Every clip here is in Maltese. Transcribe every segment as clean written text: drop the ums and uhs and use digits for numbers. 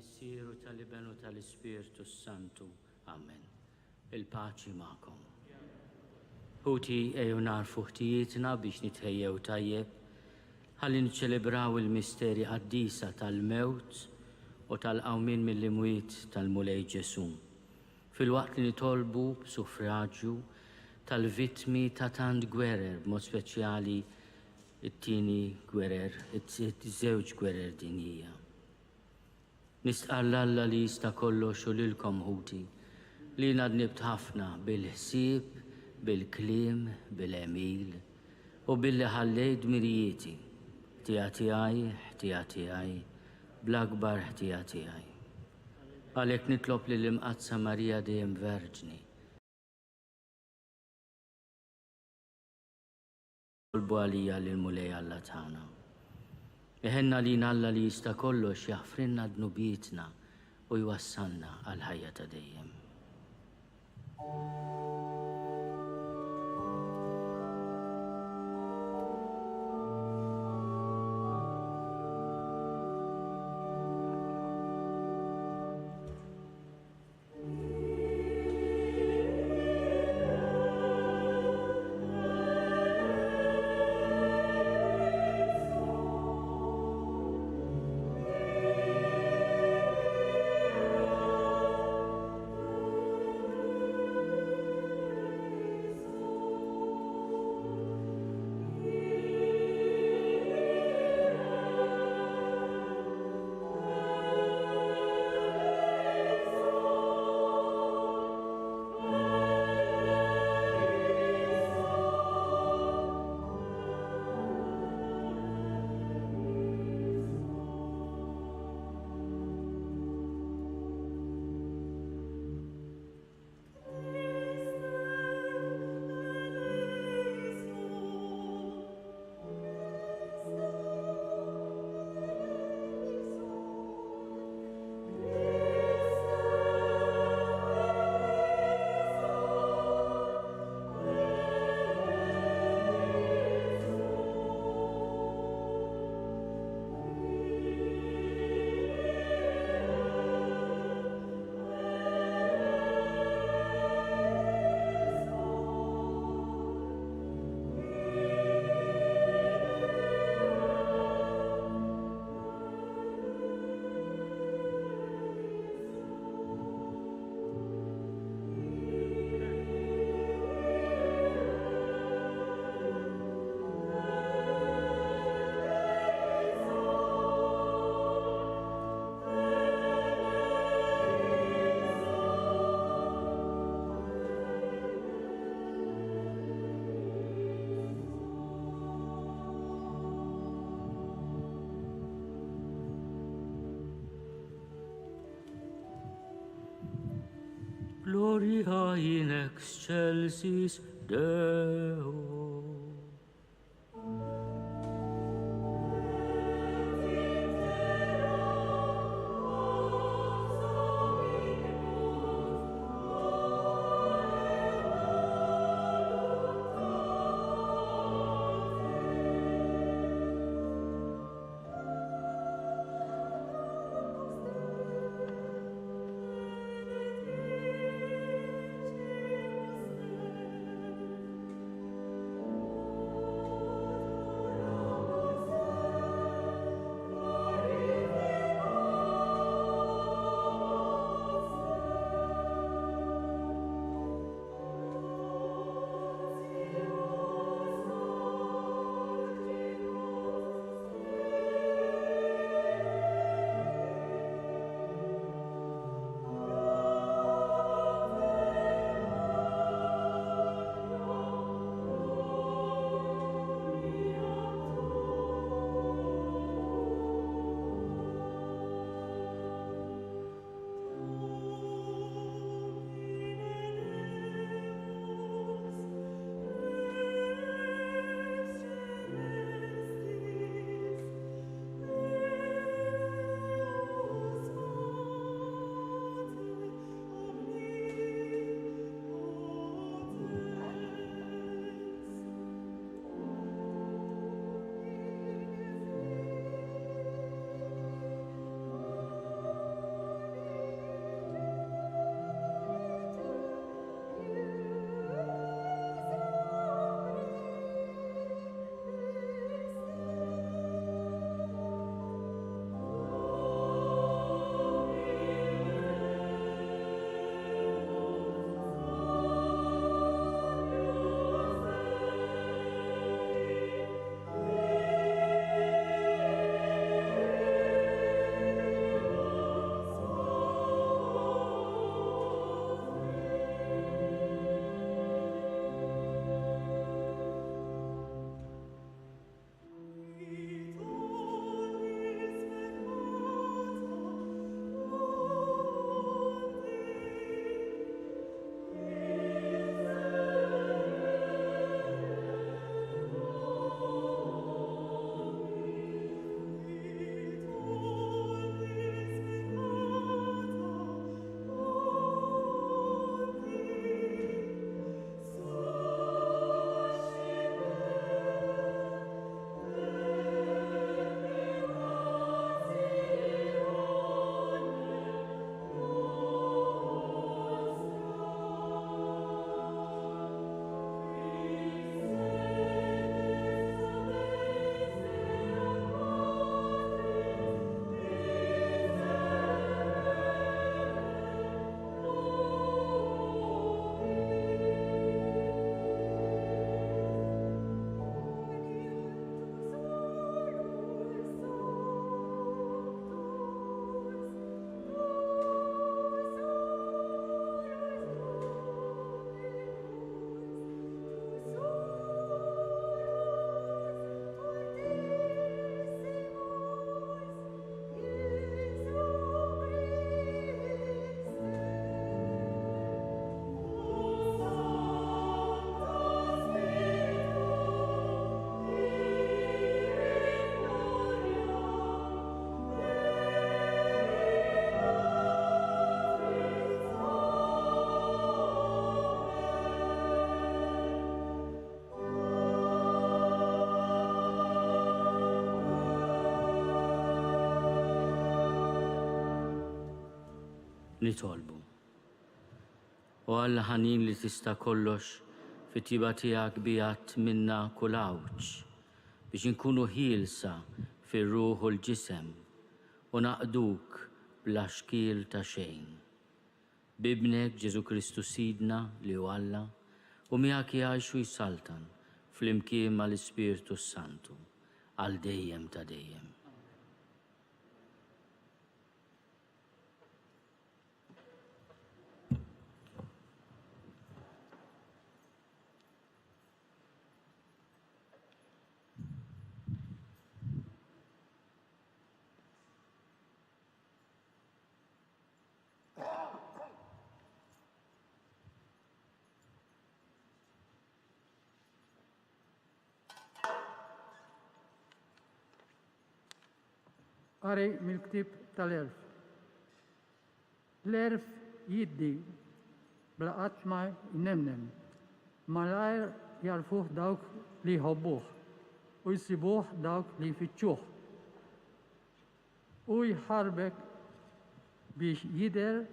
tal-Missier u tal-Iben u tal-Ispirtu Santu. Amen. Il-paċi ma'kom. Ħuti ejju narfu ħtijietna biex nitħejjew tajjeb, ħalli niċċelebraw il-misteri qaddisa tal-mewt u tal-qawmin mill-imwiet tal-Mulej Ġesu. Fil-waqt li nitolbu b'suffraġġju tal-vittmi ta' tant gwerer, b'mod speċjali it-tieni gwerer, iż-żewġ gwerer dinjija. Nistqalla Alla li jista' kollox u lilkom ħuti li nadnibt ħafna bil-ħsieb, bil-kliem, bil-emil u billi ħallejt dmirijieti, ħtija tiegħi, bl-akbar ħtija tiegħi. Għalhekk nitlob lill-Imqazza Marija dejjem Verġni Tolbu għalija lill-Mulej Alla tagħna. Iħenna lina Alla li jista' kollox jaħfrinna dnubietna u jwassalna għal ħajja ta' dejjem. Gloria in excelsis Deo. nitolbu. U Alla ħanin li tista' kollox fit-tiba tiegħek bijat minna kull awġ biex inkunu ħielsa fir-ruħ u l-ġisem u naqduk bla xkiel ta' xejn. Bibnek Ġesu Kristu Sidna li hu Alla u miegħek jgħix u jsaltan fl-imkien mal-Ispirtu Santu għal dejjem ta' dejjem. Qari mill-ktib tal-erf. L-erf jiddi bla qatt ma jnemnem, malajr jarfuh dawk li jħobbuh u jsibuh dawk li jfittxuh. U jħarbek biex jider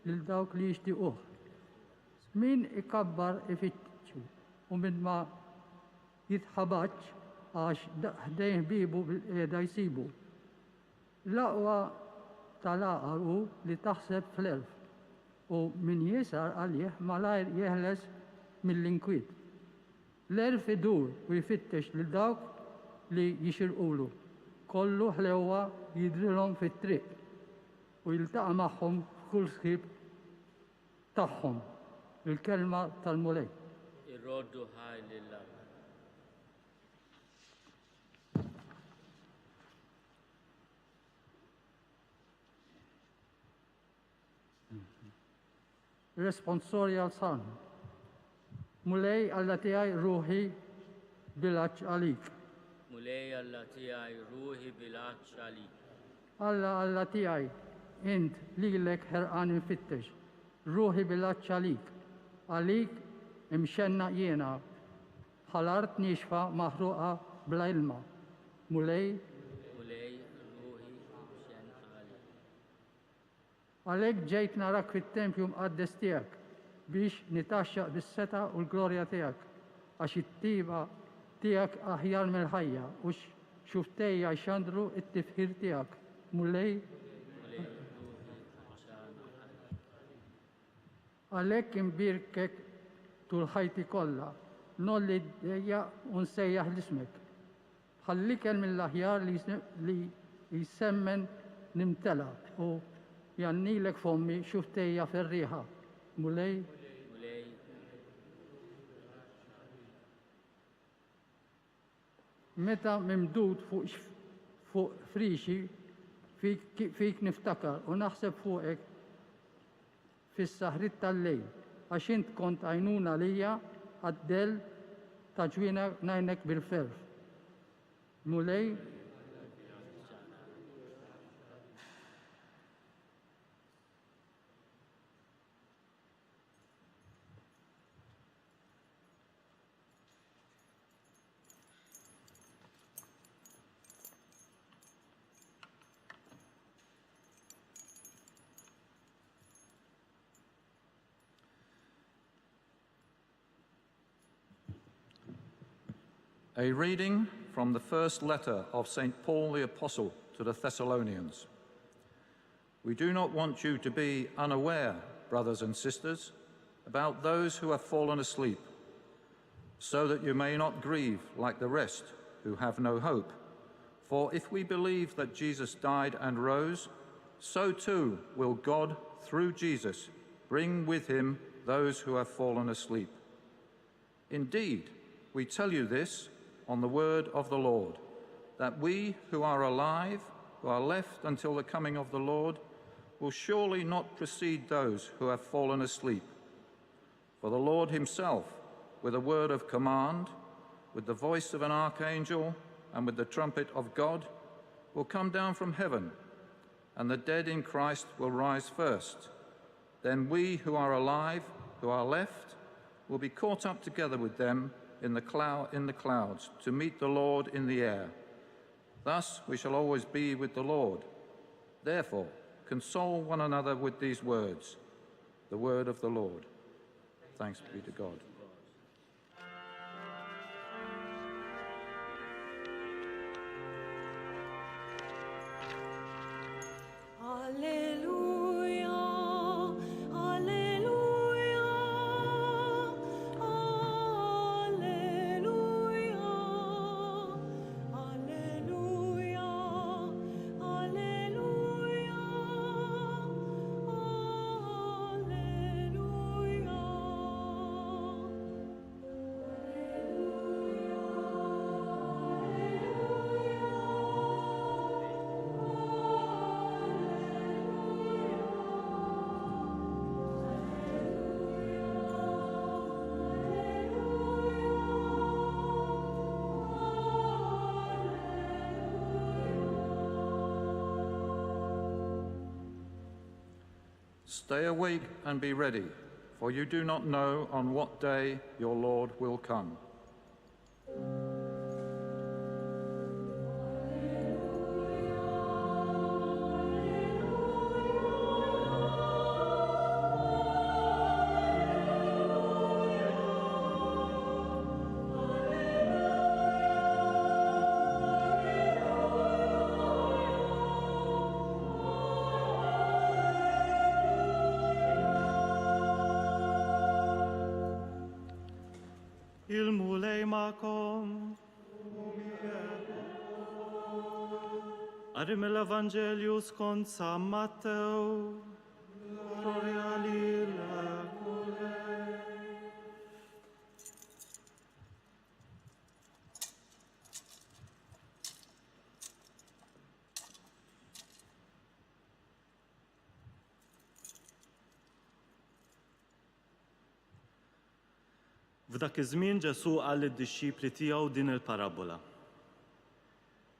lil dawk li jixtiequh. Min ikabbar ifittxu u min ma jitħabaċ għax ħdejn bibu bil-qiegħda jsibu. L-aqwa tal-aqar hu li taħseb fl-erf u min jisar għalih malajr jeħles mill-inkwiet. L-erf idur u jfittex lil dawk li jixirqulu. Kollu ħlewwa jidrilhom fit-triq u jiltaqa' magħhom f'kull sħib tagħhom. Il-kelma tal-Mulej. Irroddu ħaj lillah. Responsorial San. Mulej Alla tiegħi ruħi bilaċ għalik. Mulej Alla tiegħi ruħi bilaċ għalik. Alla tiegħi int lilek ħerqan infittex. Ruħi bilaċ għalik. Għalik imxenna jiena bħal-art nixfa maħruqa bla ilma. Mulej għalek ġejt narak fit-tempju mqaddes tiegħek biex nitaxxaq bis-seta u l-glorja tiegħek għax it-tiba tiegħek aħjar mill-ħajja u xuftejja jxandru it-tifħir tiegħek. Mulej għalek imbirkek tul ħajti kollha nolli d-dejja u nsejjaħ l-ismek. Ħallikel mill-aħjar li jisemmen nimtela u jannilek fommi xuftejja fer-riħa. Mulej meta mimdud fuq frixi fik niftakar u naħseb fuqek fis-saħrit tal-lejl għax int kont għajnuna lija għaddel taġwina najnek bil-ferf. Mulej A reading from the first letter of St. Paul the Apostle to the Thessalonians. We do not want you to be unaware, brothers and sisters, about those who have fallen asleep, so that you may not grieve like the rest who have no hope. For if we believe that Jesus died and rose, so too will God, through Jesus, bring with him those who have fallen asleep. Indeed, we tell you this on the word of the Lord, that we who are alive, who are left until the coming of the Lord, will surely not precede those who have fallen asleep. For the Lord himself, with a word of command, with the voice of an archangel, and with the trumpet of God, will come down from heaven, and the dead in Christ will rise first. Then we who are alive, who are left, will be caught up together with them in the clouds to meet the Lord in the air. Thus we shall always be with the Lord. Therefore, console one another with these words, the word of the Lord. Thanks be to God. Stay awake and be ready, for you do not know on what day your Lord will come. Il mulei macom. Arim l'Evangelius con San Matteo. Gloria lila cole. F'dak iż-żmien Ġesu qal lid-dixxipli tiegħu din il-parabola.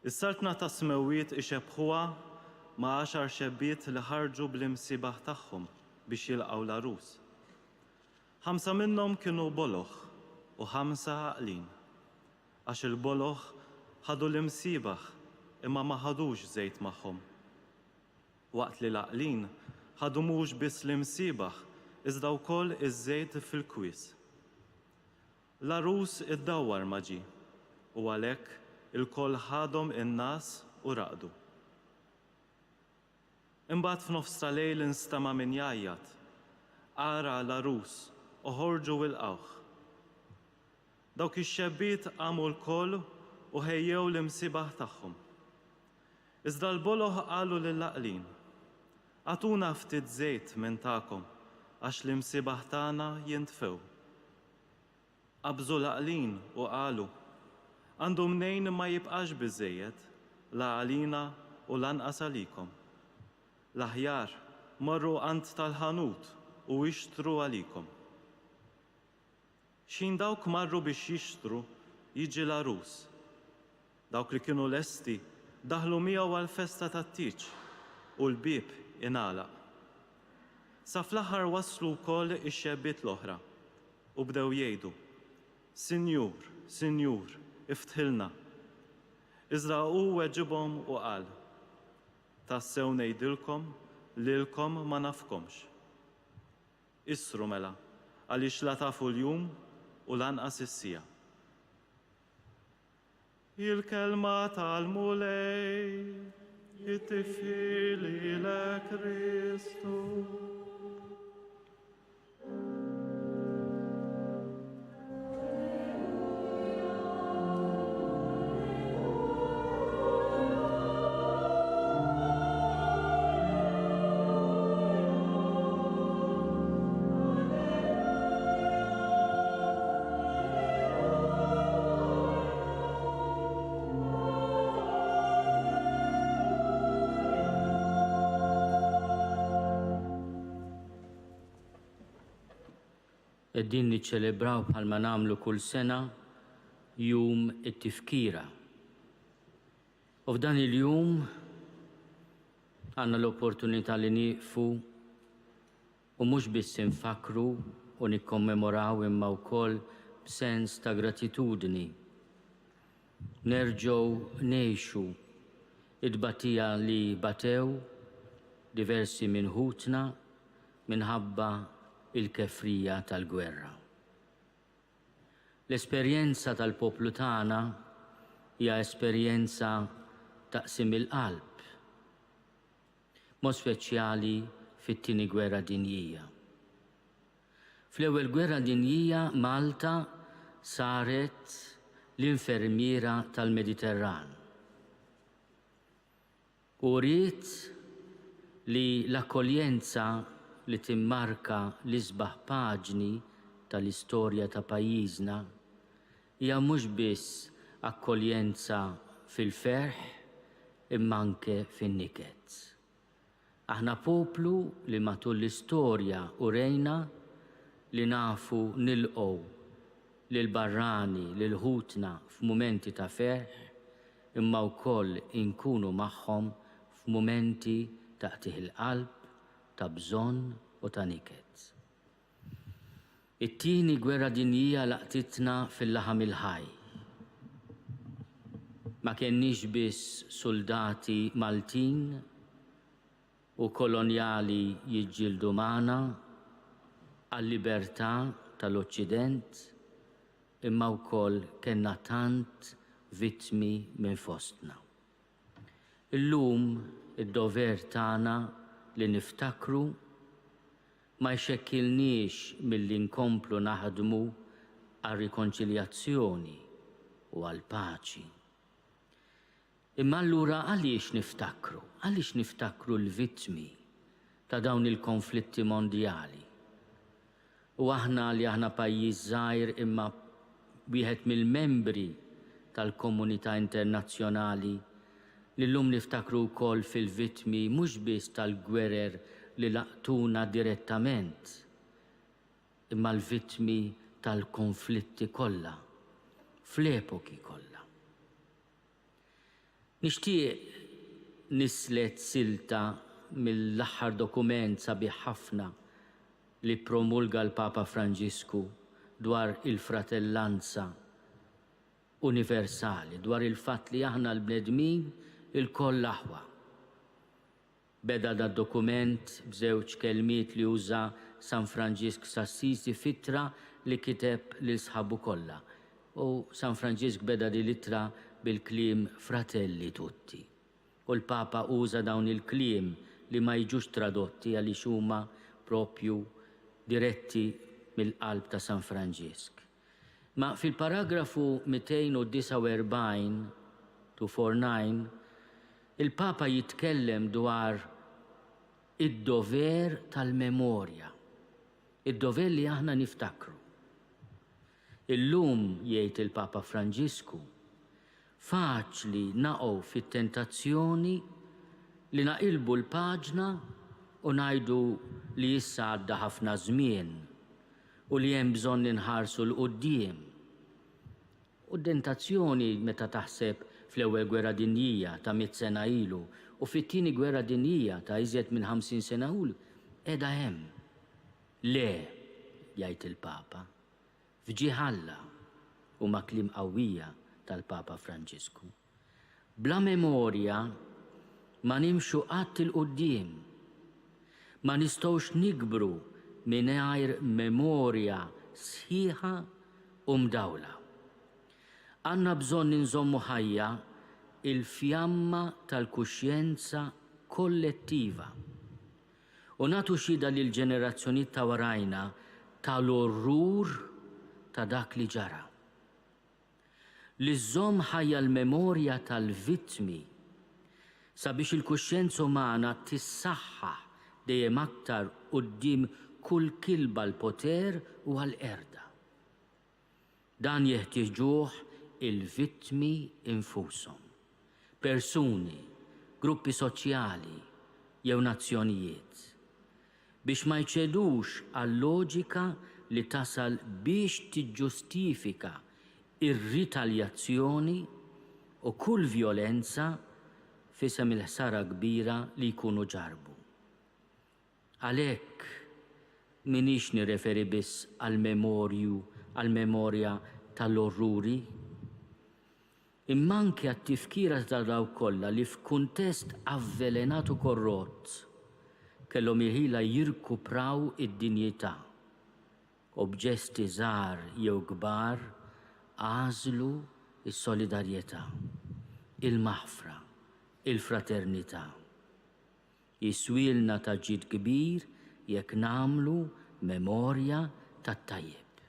Is-sartna ta' smewwiet ixebbħuha ma' 10 xebbiet li ħarġu bl-imsibaħ tagħhom biex jilqgħu l-arus. 5 minnhom kienu boloħ u 5 għaqlin, għax il-boloħ ħadu l-imsibaħ imma ma ħadux żejt magħhom. Waqt li l-għaqlin ħadu mhux biss l-imsibaħ iżda wkoll iż-żejt fil-kwies. L-arus iddawwar ma ġie u għalhekk il-koll ħadhom in-nas u raqdu. Imbagħad f'nofs tal-lejl instama' min jgħajjat, ara l-arus u ħorġu wilqawh. Dawk ix-xebbiet qamu l-koll u ħejjew l-imsibaħ tagħhom. Iżda l-boloħ qalu lill-għaqlin, għatuna ftit żejt minn tagħkom għax l-imsibaħ tagħna jintfew. Qabżu l-għaqlin u qalu, għandu mnejn ma jibqax biżżejjed la għalina u lanqas għalikom. L-aħjar marru għand tal-ħanut u jixtru għalikom. Xin dawk marru biex jixtru jiġi l-arus. Dawk li kienu lesti daħlu miegħu għall-festa tat-tieġ u l-bieb ingħalaq. Sa fl-aħħar waslu wkoll ix-xebbiet l-oħra u bdew jgħidu, Sinjur, Sinjur, iftħilna. Iżda hu weġibhom u qal, tassew ngħidilkom lilkom ma nafkomx. Issru mela, għaliex la tafu l-jum u lanqas is-sija. Il-kelma tal-mulej, it-tifili la Kristu. Din niċċelebraw bħalma nagħmlu kull sena jum it-tifkira. U f'dan il-jum għandna l-opportunità li nieqfu u mhux biss infakru u nikkommemoraw imma wkoll b'sens ta' gratitudni. Nerġgħu ngħixu id-batija li batew diversi minn ħutna minħabba il-kefrija tal-gwerra. L-esperjenza tal-poplu tagħna hija esperjenza taqsim il-qalb, mod speċjali fit-tieni gwerra dinjija. Fl-ewwel gwerra dinjija Malta saret l-infermiera tal-Mediterran. U rrit li l-akkoljenza li timmarka l-isbaħ paġni tal-istorja ta' pajjiżna hija mhux biss akkoljenza fil-ferħ imma anke fin-niket. Aħna poplu li matul l-istorja urejna li nafu nilqgħu lil barrani lil ħutna f'mumenti ta' ferħ imma wkoll inkunu magħhom f'mumenti ta' qtieħ il-qalb, ta' bżonn u ta' niket. It-tieni gwerra dinjija laqtitna fil-laħam il-ħaj. Ma kenniex biss soldati Maltin u kolonjali jiġġieldu magħna għal-libertà tal-Occident, imma wkoll kellna tant vittmi minn fostna. Illum id-dover tagħna li niftakru ma jxekkilniex milli nkomplu naħdmu għar-rikonċiljazzjoni u għall-paċi. Imma allura għaliex niftakru? Għaliex niftakru l-vittmi ta' dawn il-konflitti mondjali? U aħna li aħna pajjiż żgħir imma wieħed mill-membri tal-komunità internazzjonali li llum niftakru wkoll fil-vittmi mhux biss tal-gwerer li laqtuna direttament, imma l-vittmi tal-konflitti kollha, fl-epoki kollha. Nixtieq nislet silta mill-aħħar dokument sabiħ ħafna li promulga l-Papa Franġisku dwar il-fratellanza universali, dwar il-fatt li aħna l-bnedmin il-koll aħwa. Beda da dokument b'żewġ kelmiet li uża San Franġisk s'Assisi fittra li kiteb lil sħabu kollha. U San Franġisk beda di litra bil-kliem fratelli tutti. U l-Papa uża dawn il-kliem li ma jiġux tradotti għaliex huma propju diretti mill-qalb ta' San Franġisk. Ma fil-paragrafu 249 il-Papa jitkellem dwar id-dover tal-memorja, id-dover li aħna niftakru. Illum, jgħid il-Papa Franġisku, faċli naqgħu fit-tentazzjoni li naqilbu l-paġna u ngħidu li issa għadda ħafna żmien u li hemm bżonn inħarsu l-quddiem. U d-tentazzjoni meta taħseb fl-ewwel gwerra dinjija ta' 100 sena ilu u fit-tieni gwerra dinjija ta' iżjed minn 50 sena ilu qiegħda hemm. Le, jgħid il-Papa, fġiħalla huma kliem qawwija tal-Papa Franġisku. Bla memorja ma nimxu qatt il-quddiem. Ma nistgħux nikbru mingħajr memorja sħiħa u mdawla. Għandna bżonn inżommu ħajja il-fjamma tal-kuxjenza kollettiva u nagħtu xhieda lil ġenerazzjonijiet ta' warajna tal-orrur ta' dak li ġara. Li żomm ħajja l-memorja tal-vittmi sabiex il-kuxjenza umana tissaħħaħ dejjem aktar quddiem kull kilba l-poter u għall-erda. Dan jeħtieġuh il-vittmi infushom, persuni, gruppi soċjali jew nazzjonijiet, biex ma jċedux għal-loġika li tasal biex tiġġustifika ir-ritaljazzjoni u kull vjolenza fisem il-ħsara kbira li jkunu ġarbu. Għalhekk minix nirreferi biss għal-memorja tal-orruri, imma anke għat-tifkira ta' daw kollha li f'kuntest avvelenat u korrott kellhom irħila jirkupraw id-dinjità. U b'ġesti żgħar jew kbar għażlu s-solidarjetà, il-maħfra, il-fraternità. Jiswilna ta' ġid kbir jekk nagħmlu memorja tat-tajjeb.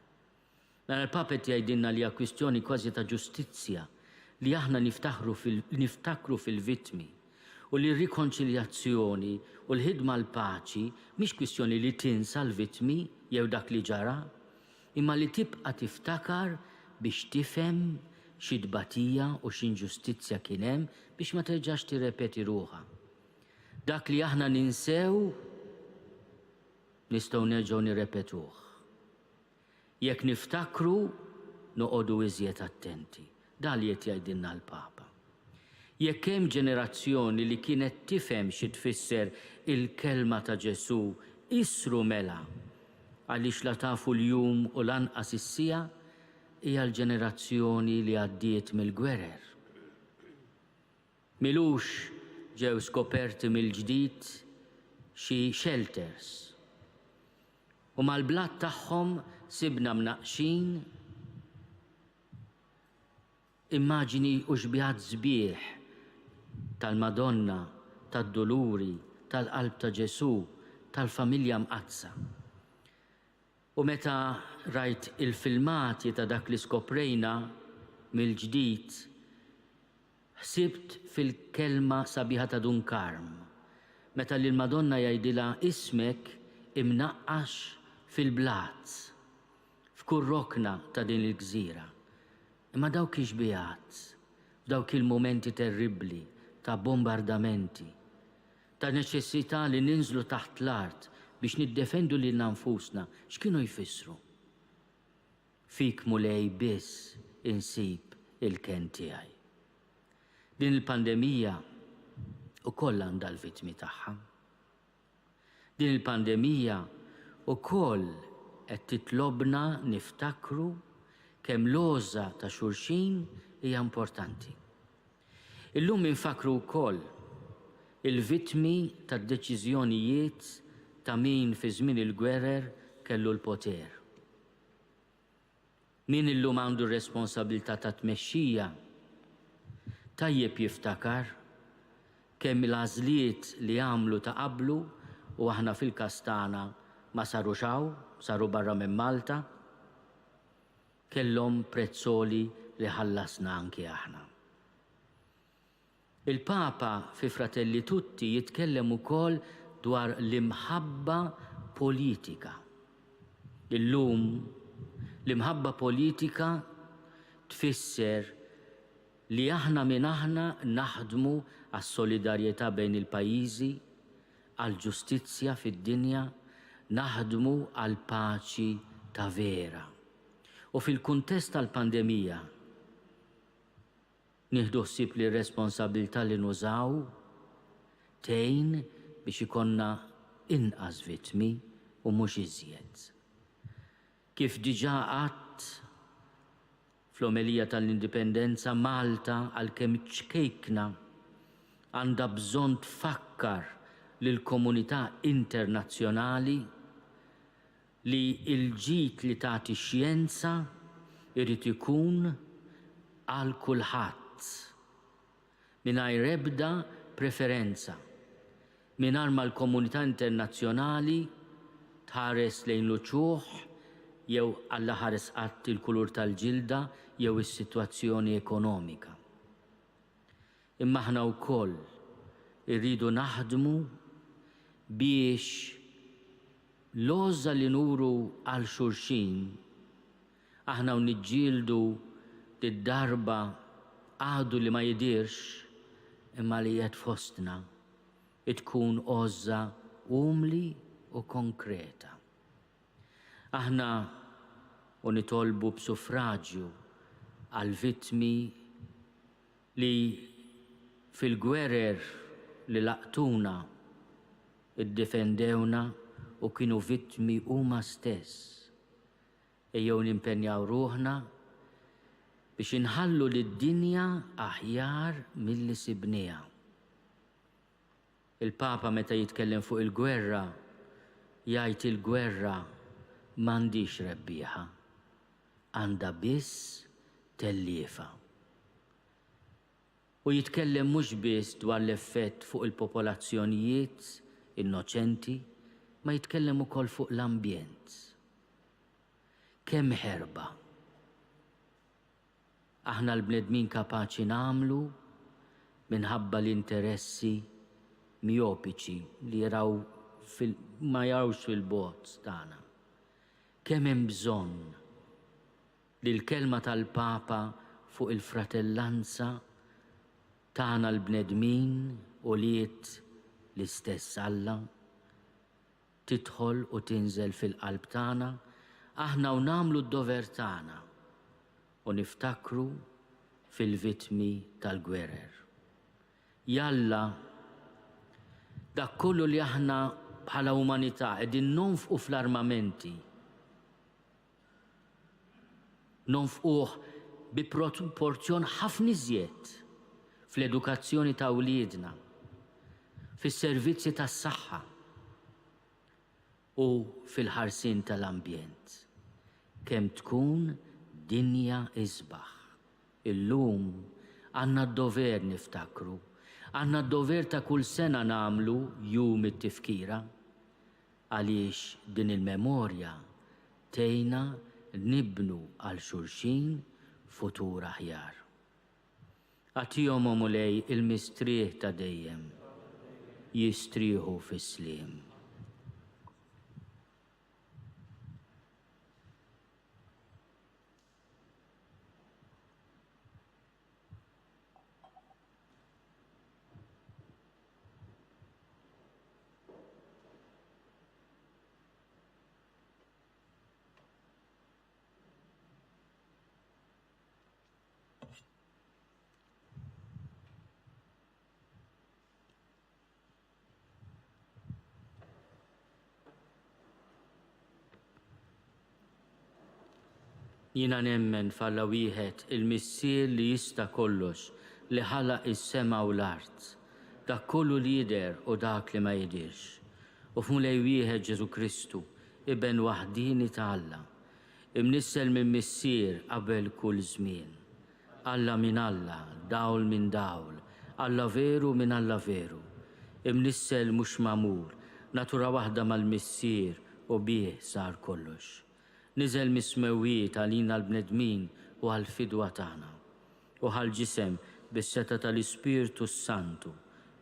Dan il-papet jgħidilna li hija kwistjoni kważi ta' ġustizzja li aħna niftakru fil-vittmi u li r-rikonċiljazzjoni u l-ħidma l-paċi mhix kwistjoni li tinsa l-vittmi jew dak li ġara, imma li tibqa' tiftakar biex tifhem xi tbatija u x'inġustizzja kien hemm biex ma terġax tirrepeti ruħha. Dak li aħna ninsew nistgħu nerġgħu nirrepetuh. Jekk niftakru noqogħdu iżjed attenti. Dan li qed jgħidilna l-Papa. Jekk hemm ġenerazzjoni li kienet tifhem xi tfisser il-kelma ta' Ġesu isru mela għaliex la tafu l-jum u lanqas is-sija hija l-ġenerazzjoni li għaddiet mill-gwerer. Milux ġew skoperti mill-ġdid xi shelters. U mal-blat tagħhom sibna mnaqxin immaġini u xbjat sbieħ tal-Madonna, tad-Doluri, tal-qalb ta' Ġesu, tal-familja mqazza. U meta rajt il-filmati ta' dak li skoprejna mill-ġdid, ħsibt fil-kelma sabiħa ta' Dunkarm, meta li l-Madonna jgħidilha ismek imnaqqax fil-blat, f'kull rokna ta' din il-gżira. Imma dawk iġbijat, dawk il-momenti terribli ta' bombardamenti, ta' neċessità li ninżlu taħt l-art biex niddefendu lil nfusna, x'kienu jfissru? Fik mulej biss insib il-ken tiegħi. Din il-pandemija ukoll għandha l-vittmi tagħha. Din il-pandemija ukoll qed titlobna niftakru kemm l-għoża ta' xulxin hija importanti. Illum infakru wkoll il-vittmi tad-deċiżjonijiet ta' min fi żmien il-gwerer kellu l-poter. Min illum għandu r-responsabilità ta' tmexxija tajjeb jiftakar kemm il-għażliet li għamlu ta' qablu u aħna fil-Kastana ma sarux hawn, saru barra minn Malta, kellhom prezzoli li ħallasna anki aħna. Il-Papa fi Fratelli Tutti jitkellem ukoll dwar l-imħabba politika. Illum l-imħabba politika tfisser li aħna minn aħna naħdmu għas-solidarjetà bejn il-pajjiżi, għall-ġustizzja fid-dinja, naħdmu għall paċi ta' vera. U fil-kuntest tal-pandemija, nieħdu ħsieb li r-responsabbiltà li nużaw tgħin biex ikonna inqas vittmi u mhux iżjed. Kif diġà qatt fl-omelija tal-Indipendenza, Malta għalkemm ċkejkna għandha bżonn tfakkar lill-komunità internazzjonali li l-ġid li tagħti xjenza irid ikun għal kulħadd mingħajr ebda preferenza, mingħajr ma l-komunità internazzjonali tħares lejn l-uċuħ jew alla ħares qatt il-kulur tal-ġilda jew is-sitwazzjoni ekonomika. Imma aħna wkoll irridu naħdmu biex l-għoża li nuru għal xulxin aħna niġġieldu d-darba għadu li ma jidirx imma li jgħid fostna tkun għoża umli u konkreta. Aħna nitolbu b'suffraġġju għal vittmi li fil-gwerer li laqtuna iddefendewna u kienu vittmi huma stess. Ejjew nimpenjaw ruħna biex inħallu lid-dinja aħjar milli sibniha. Il-Papa meta jitkellem fuq il-gwerra, jgħid il-gwerra m'għandix rebbieħa, għandha biss telliefa. U jitkellem mhux biss dwar l-effett fuq il-popolazzjonijiet innoċenti, ma jitkellem ukoll fuq l-ambjent. Kemm ħerba aħna l-bnedmin kapaċi nagħmlu minħabba l-interessi miopiċi li ma jarawx fil-bot tagħna. Kemm hemm bżonn li l-kelma tal-Papa fuq il-fratellanza tagħna l-bnedmin u liet l-istess Alla tidħol u tinżel fil-qalb tagħna, aħna u nagħmlu d-dover tagħna u niftakru fil-vittmi tal-gwerer. Jalla dak kollu li aħna bħala umanità qegħdin nonfqu fl-armamenti, nonfquh bi proporzjon ħafna iżjed fl-edukazzjoni ta' wliedna, fis-servizzi tas-saħħa u fil-ħarsin tal-ambjent. Kemm tkun dinja isbaħ. Illum għandna d-dover niftakru, għandna d-dover ta' kull sena nagħmlu jum it-tifkira għaliex din il-memorja tgħinna nibnu għal xulxin futur aħjar. Għatihom omulej il-mistrieħ ta' dejjem jistrieħu fis-sliem. Jina nemmen falla wieħed il-missier li jista' kollox li ħalaq is-sema u l-art, dak kollu li jidher u dak li ma jidirx. U f'mulej wieħed Ġesu Kristu, iben waħdini ta' Alla, imnissel minn missier qabel kull żmien. Alla minn Alla, dawl minn dawl, Alla veru minn Alla veru. Imnissel mhux magħmul, natura waħda mal-missier u bih sar kollox. Niżel mismewiet għalina l-bnedmin u għal-fidwa tagħna u għal-ġisem bis-seta tal-Ispirtu Santu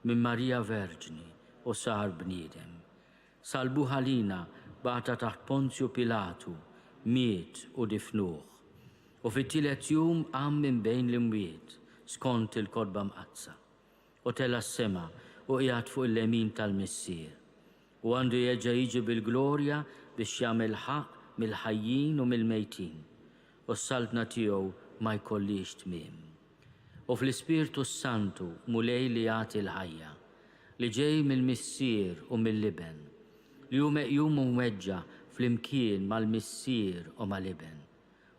minn Marija Verġni u sar bniedem. Salbu ħalina bata taħt Ponzju Pilatu, miet u difnuh. U fit-tielet jum qam minn bejn l-imwiet skont il-kodba mqazza u tela s-sema u qiegħed fuq il-lemin tal-missier. U għandu jerġa' jiġi bil-glorja biex jagħmel ħaq mill-ħajjin u mill-mejtin, u s-saltna tiegħu ma jkollix tmiem. U fl-Ispirtu Santu mulej li jagħti l-ħajja, li ġej mill-missier u mill-liben, li hu meqjum u mweġġa fl-imkien mal-missier u mal-liben,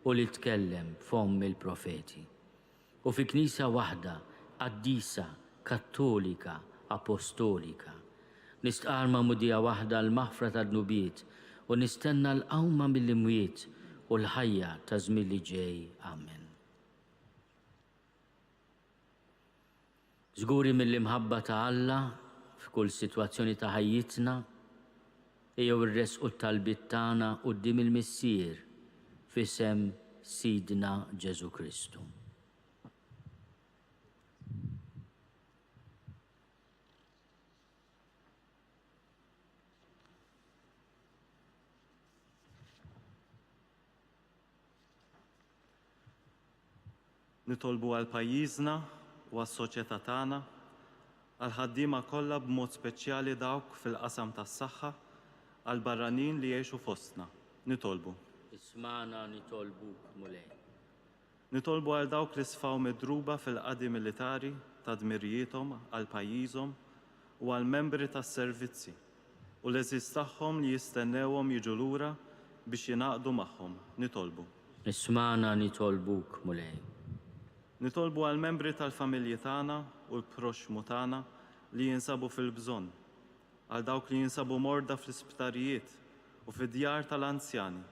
u li tkellem fomm il-profeti. U fi Knisja waħda, qaddisa, kattolika, apostolika, nistqarma mudija waħda l-maħfra tad-nubiet u nistenna l-qawma mill-imwiet u l-ħajja ta' żmien li ġej. Amen. Żguri mill-imħabba ta' Alla f'kull sitwazzjoni ta' ħajjitna jew irresqu t-talbiet tagħna quddiem il-missier f'isem Sidna Ġesu Kristu. Nitolbu għal pajjiżna u għas-soċjetà tagħna, għal ħaddiema kollha b'mod speċjali dawk fil-qasam tas-saħħa, għal barranin li jgħixu fostna. Nitolbu. Ismana nitolbuk mulej. Nitolbu għal dawk li sfaw midruba fil-qadi militari ta' dmirijietom għal pajjiżhom u għal membri tas-servizzi u l-eżiż tagħhom li jistennewhom jiġu lura biex jingħaqdu magħhom. Nitolbu. Ismana nitolbuk mulej. Nitolbu għal membri tal-familji tagħna u l-proxmu tagħna li jinsabu fil-bżonn, għal dawk li jinsabu morda fl-isptarijiet u fid-djar tal-anzjani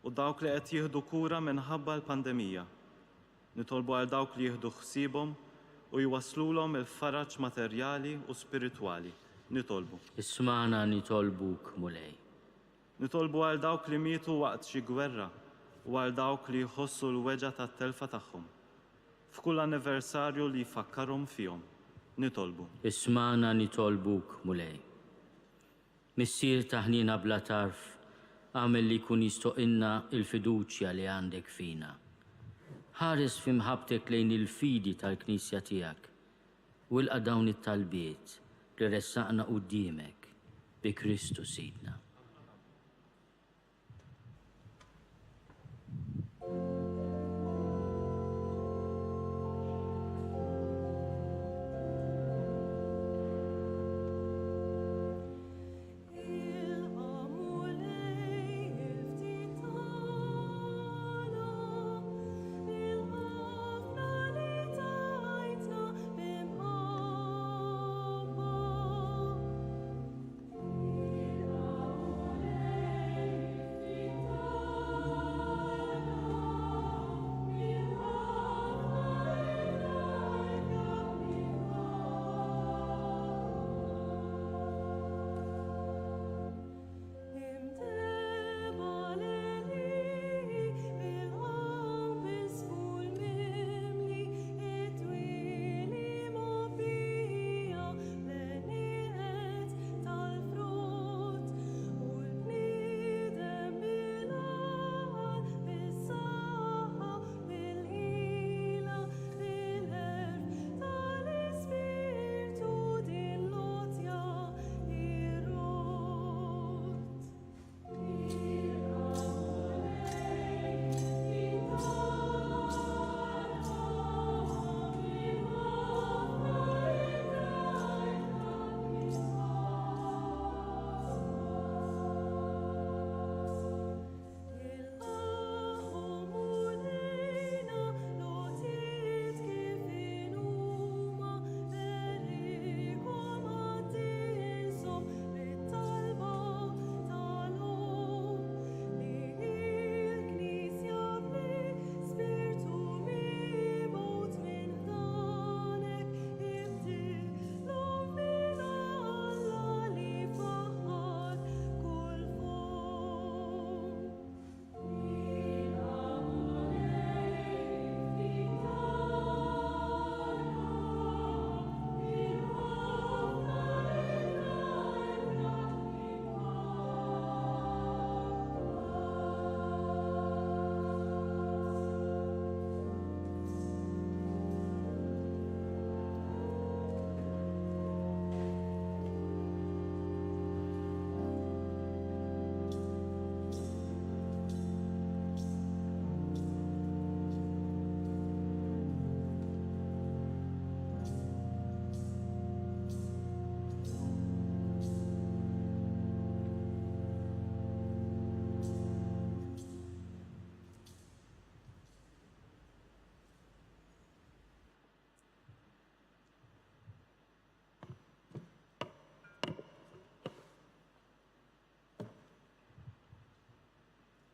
u dawk li qed jieħdu kura minħabba l-pandemija. Nitolbu għal dawk li jieħdu ħsiebhom u jwaslulhom il-faraġġ materjali u spiritwali. Nitolbu. Ismana nitolbuk mulej. Nitolbu għal dawk li mietu waqt xi gwerra u għal dawk li jħossu l-weġa tat-telfa tagħhom. F'kull anniversarju li jfakkarhom fihom. Nitolbu. Ismana nitolbuk mulej. Missier taħnina bla tarf, għamel li kun jistoqinna il-fiduċja li għandek fina. Ħares fimħabtek lejn il-fidi tal-Knisja tiegħek u l dawn it-talbiet li ressaqna qudiemek bi Kristu Sidna.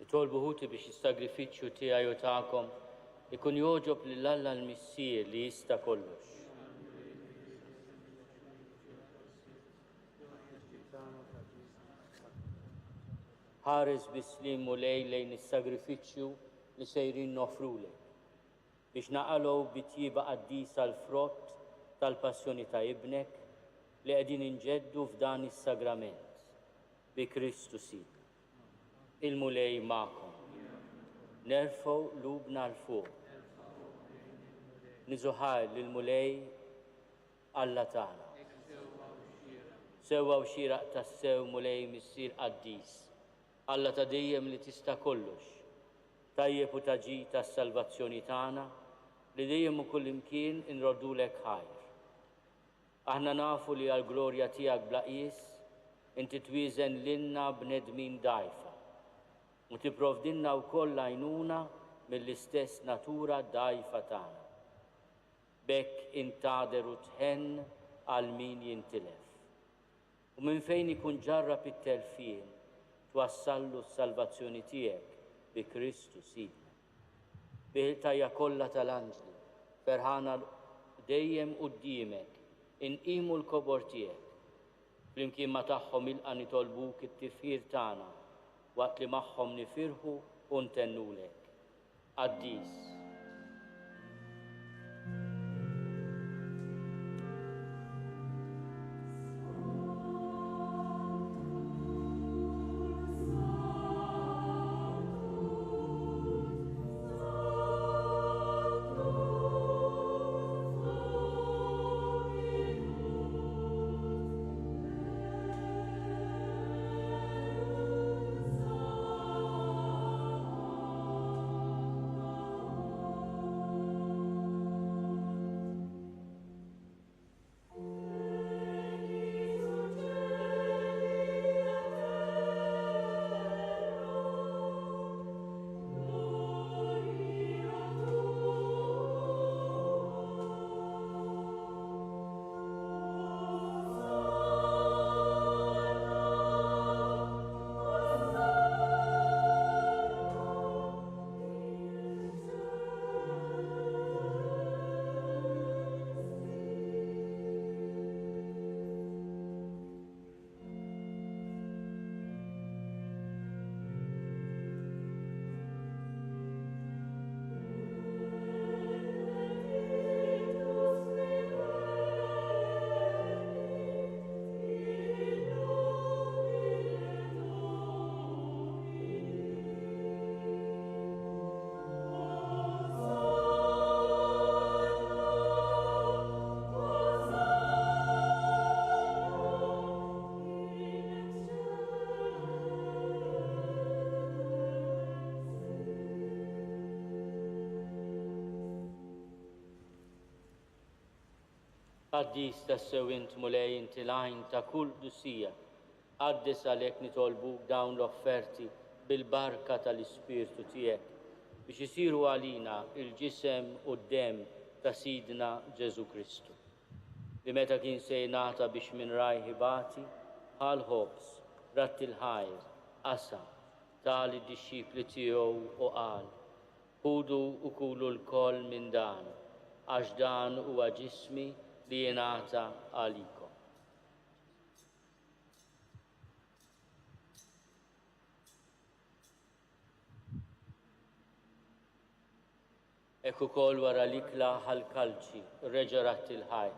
Tolbu ħuti biex is-sagrifiċċju tiegħi u tagħkom ikun joġob lil Alla l-Missier li jista' kollox. Ħares bislim u lejn is-sagrifiċċju li sejrin nofrulek biex naqalgħu bitjiba qaddisa l-frott tal-passjoni ta' ibnek li qegħdin inġeddu f'dan is-sagrament bi Kristu Sidna. Il-mulej ma'kom. Nerfgħu lubna l-fuq. Niżuħar lill-mulej Alla tagħna. Sewwa u xieraq tas-sew mulej missier qaddis. Alla ta' dejjem li tista' kollox. Tajjeb u taġi tas-salvazzjoni tagħna li dejjem u kullimkien inroddulek ħajr. Aħna nafu li għall-glorja tiegħek bla qies inti twieżen lilna bnedmin dgħajfa. U tipprovdilna wkoll għajnuna mill-istess natura dgħajfa tagħna. Bekk intader u tħenn għal min jintilef. U minn fejn ikun ġarrab it-telfien, twassallu s-salvazzjoni tiegħek bi Kristu Sidna. Bil-tajja kollha tal-anġli, ferħana dejjem quddiemek, inqimu l-kobor tiegħek. Flimkien ma tagħhom ilqa' nitolbuk it-tifħir tagħna waqt li magħhom nifirħu u ntennulek. Qaddis. Qaddis tassew int mulej inti lajn ta' kull dussija, qaddis għalhekk nitolbuk dawn l-offerti bil-barka tal-Ispirtu tiegħek biex isiru għalina il-ġisem u d-dem ta' Sidna Ġesu Kristu. Li meta kien se jingħata biex minn rajħi bati, bħal ħobs, ratti l-ħajr, qasam, tal id-dixxipli tiegħu u qal: ħudu u kulu l-koll minn dan, għax dan huwa ġismi li jingħata għalikom. Ekk ukoll wara l-ikla ħall-kalċi reġa' ratti l-ħajr,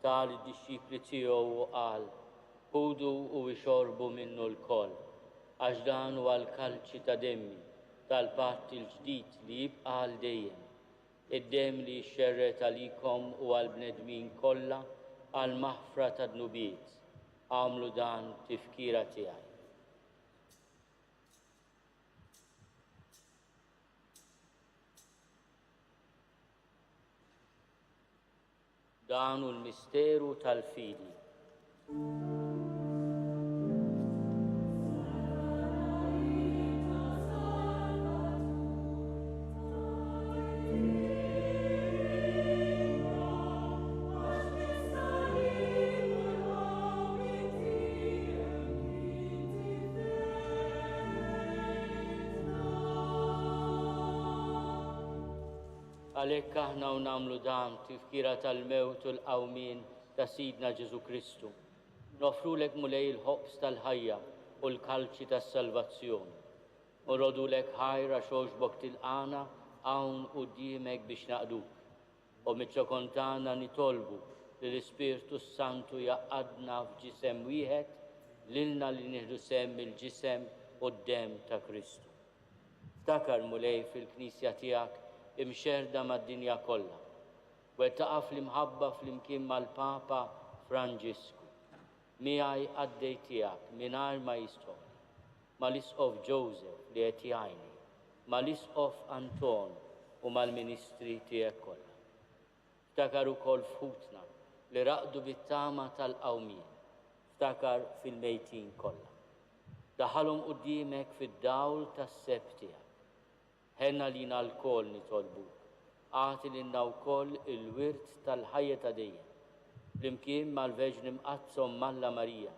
tal id-dixxipli tiegħu u qal: ħudu u ixorbu minnu l-koll, għax dan huwa l-kalċi ta' demmi tal-patt il-ġdid li jibqa' għal dejjem. Id-dem li xerret għalikom u għal-bnedmin kollha għal maħfra ta' dnubiet. Għamlu dan tifkira tiegħi. Dan hu l-misteru tal-fidi. Għalhekk aħna u nagħmlu dan tifkira tal-mewt u l-qawmien ta' Sidna Ġesu Kristu. Nofrulek mulej il-ħobs tal-ħajja u l-kalċi tas-salvazzjoni. U rodulek ħajra xoġbok tilqana hawn quddiemek biex naqduk. U miċ-ċokontana nitolbu li l-Ispirtu Santu jaqadna f'ġisem wieħed lilna li nieħdu semm il-ġisem u d-dem ta' Kristu. Ftakar mulej fil-Knisja tiegħek imxerda mad-dinja kollha. Wettaqa' fl-imħabba flimkien mal-Papa Franġisku. Miegħi għaddej tiegħek mingħajr ma jistħoq. Mal-Isqof Joseph li qed jgħinni, mal-Isqof Anton u mal-Ministri tiegħek kollha. Ftakar ukoll f'ħutna li raqdu bit-tama tal-qawmien. Ftakar fil-mejtin kollha. Daħalhom quddiemek fid-dawl tas-seb tiegħek. Ħenna lina l-koll nitolbuk, għati lilna wkoll il-wirt tal-ħajja ta' dejjem. flimkien mal-Veġni Mqazzom Malla Marija,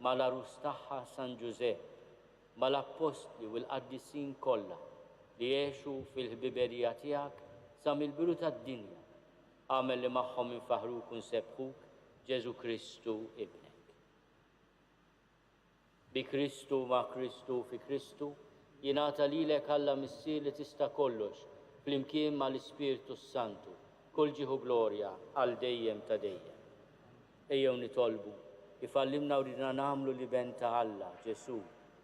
mal-arus tagħha San Giuseppe, mal-Appostli u l-Qaddisin kollha li jgħixu fil-ħbiberija tiegħek sa mill-bidu tad-dinja. Għamel li magħhom infaħruk u nsebħuk Ġesu Kristu ibnek. Bi Kristu ma' Kristu fi Kristu jingħata lilek Alla Missier li tista' kollox flimkien mal-Ispirtu Santu kull ġieħu glorja għal dejjem ta' dejjem. Ejjew nitolbu ifallimna u ridna nagħmlu li ben ta' Alla Ġesu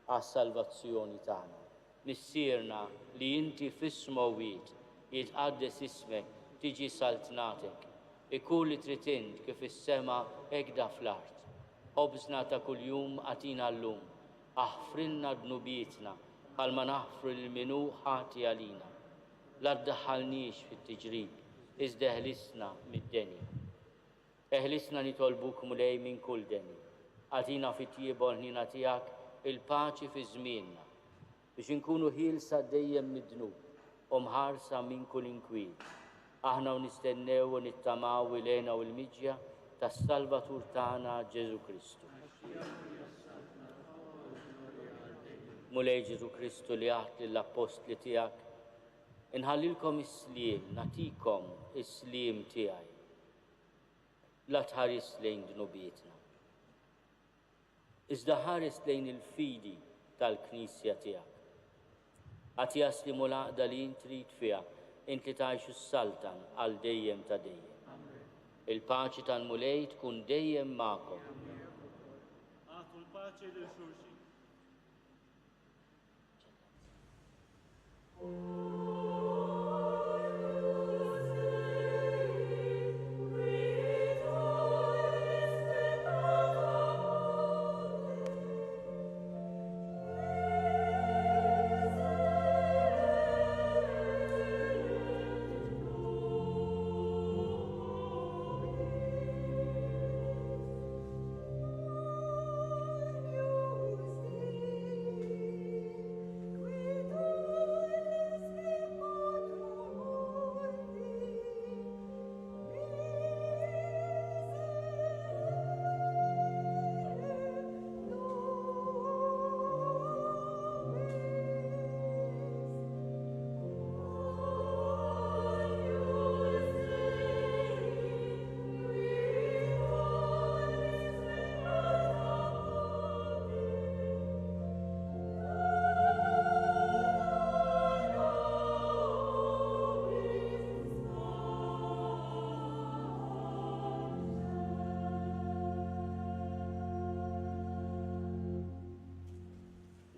għas-salvazzjoni tagħna. Missierna li inti fis-smawwiet jitqaddes ismek tiġi saltnatek. Ikun li trid int kif is-sema hekk da fl-art. Ħobżna ta' kuljum għatina llum, aħfrilna dnubietna bħalma naħfru lil minu ħati għalina. La ddaħħalniex fit-tiġrib, iżda eħlisna mid-denja. Eħlisna nitolbuk mulej minn kull denja. Għatina fit-tjieba ħnina tiegħek il-paċi fi żmienna biex inkunu ħielsa dejjem mid-dnub u mħarsa minn kull inkwil. Aħna u nistennew u nittamaw il-għena u l-miġja tas-Salvatur tagħna Ġesu Kristu. Mulej Ġesu Kristu li għadt lill-Apostli tiegħek, inħallilkom is-sliem, nagħtikom is-sliem tiegħi. La tħares lejn dnubietna. Iżda ħares lejn il-fidi tal-Knisja tiegħek. Għad jaslimu l-għaqda li int trid fiha, int li tgħixu s-saltan għal dejjem ta' dejjem. Il-paċi tal-mulej tkun dejjem magħkom. Għatu l-paċi lil xulxin.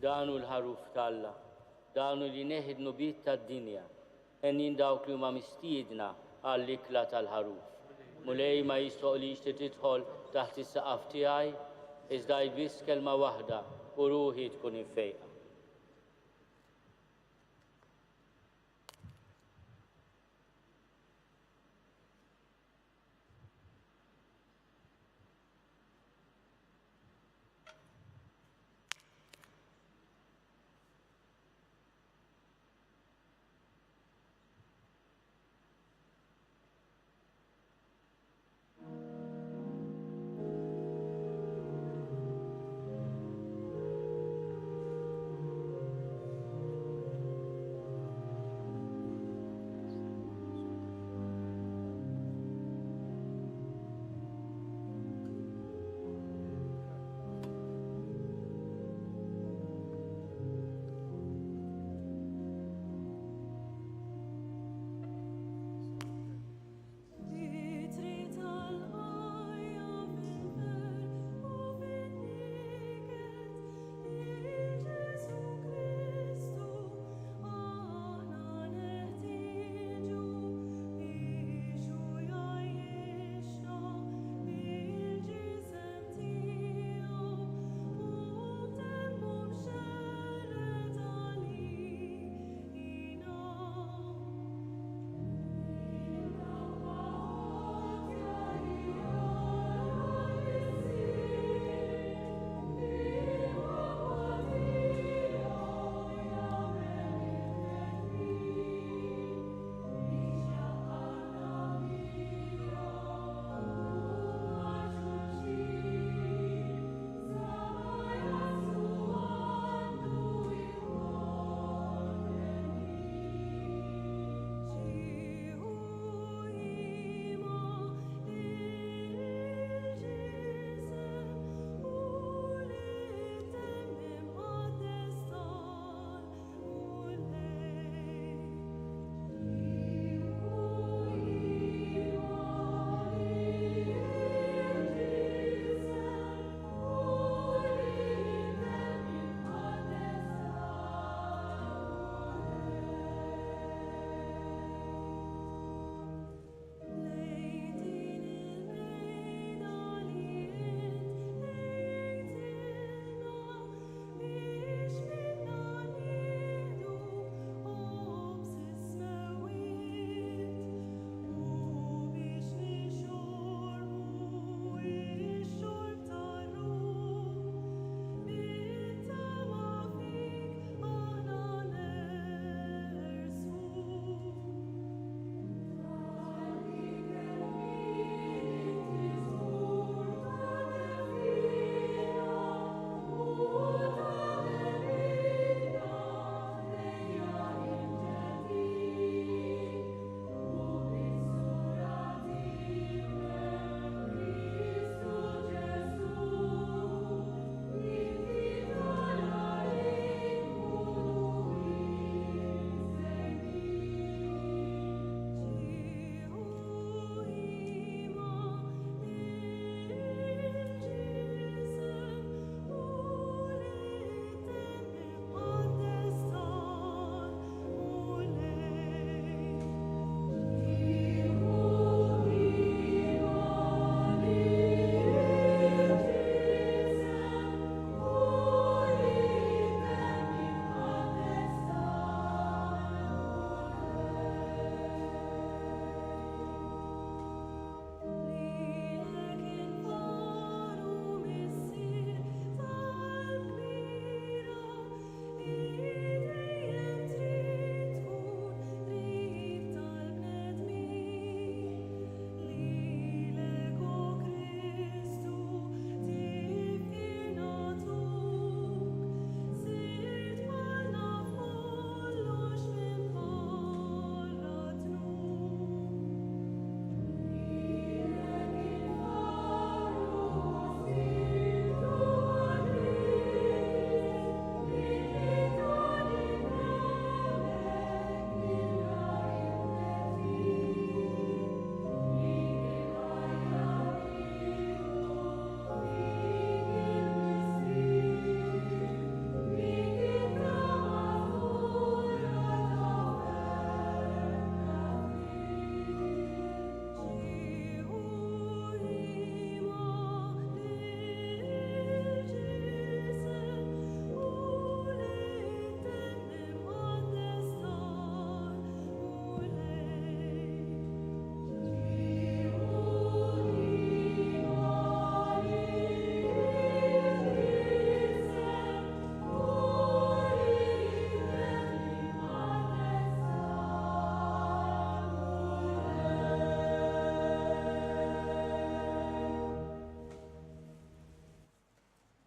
Danu l-ħaruf tal-Alla, danu li neħidnu bit tad-dinja, ennin dawk li huma mistiedna għall-ikla tal-ħaruf. Mulej ma jistoqlix li tidħol taħt is-saqaf tiegħi, iżda jbiss kelma waħda u ruħi tkun infejqa.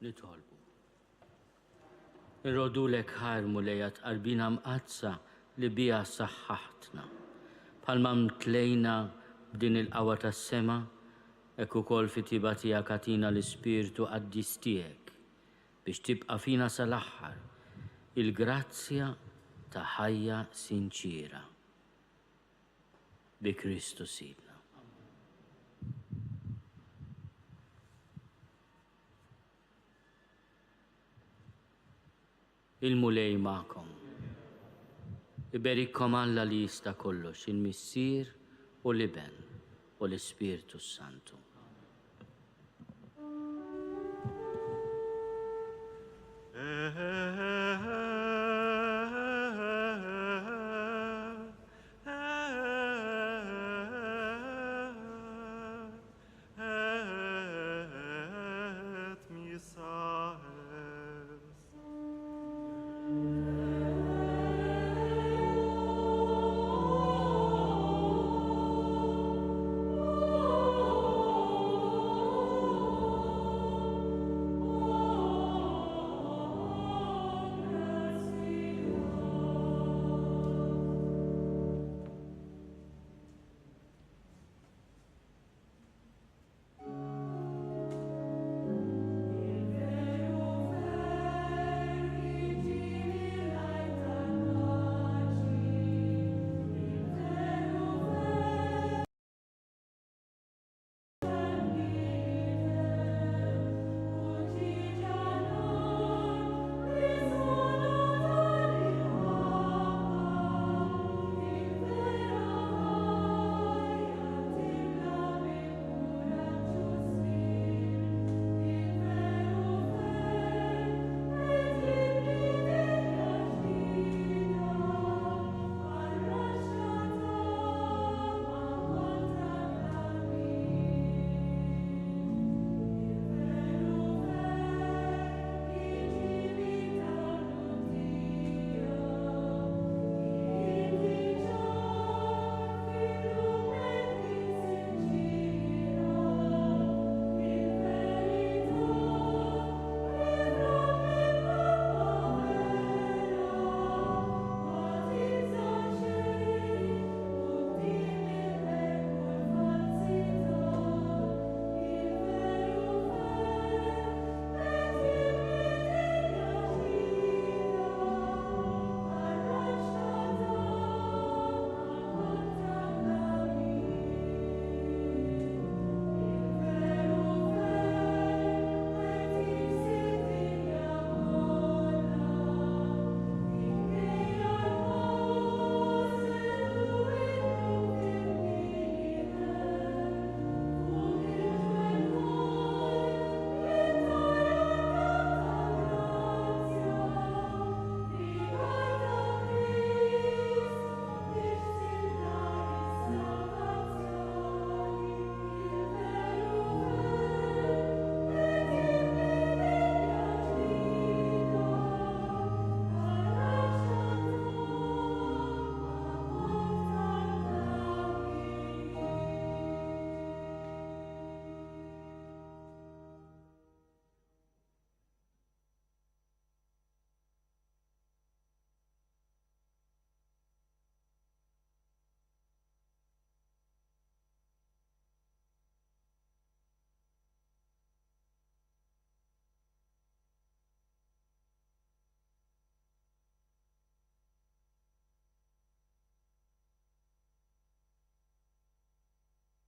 li tolbu. Irrodu lek ħarmu lejat qalbina mqazza li bija saħħaħtna. Palma mtlejna b'din il-qawa tas-sema, hekk ukoll fit-tiba tiegħek atina l-Ispirtu qaddis tiegħek biex tibqa' fina sal-aħħar il-grazzja ta' ħajja sinċira. Bi Kristu Sidna. Il-mulej ma'kom. Iberikkom Alla li jista' kollox, il-Missier u l-Iben u l-Ispirtu Santu.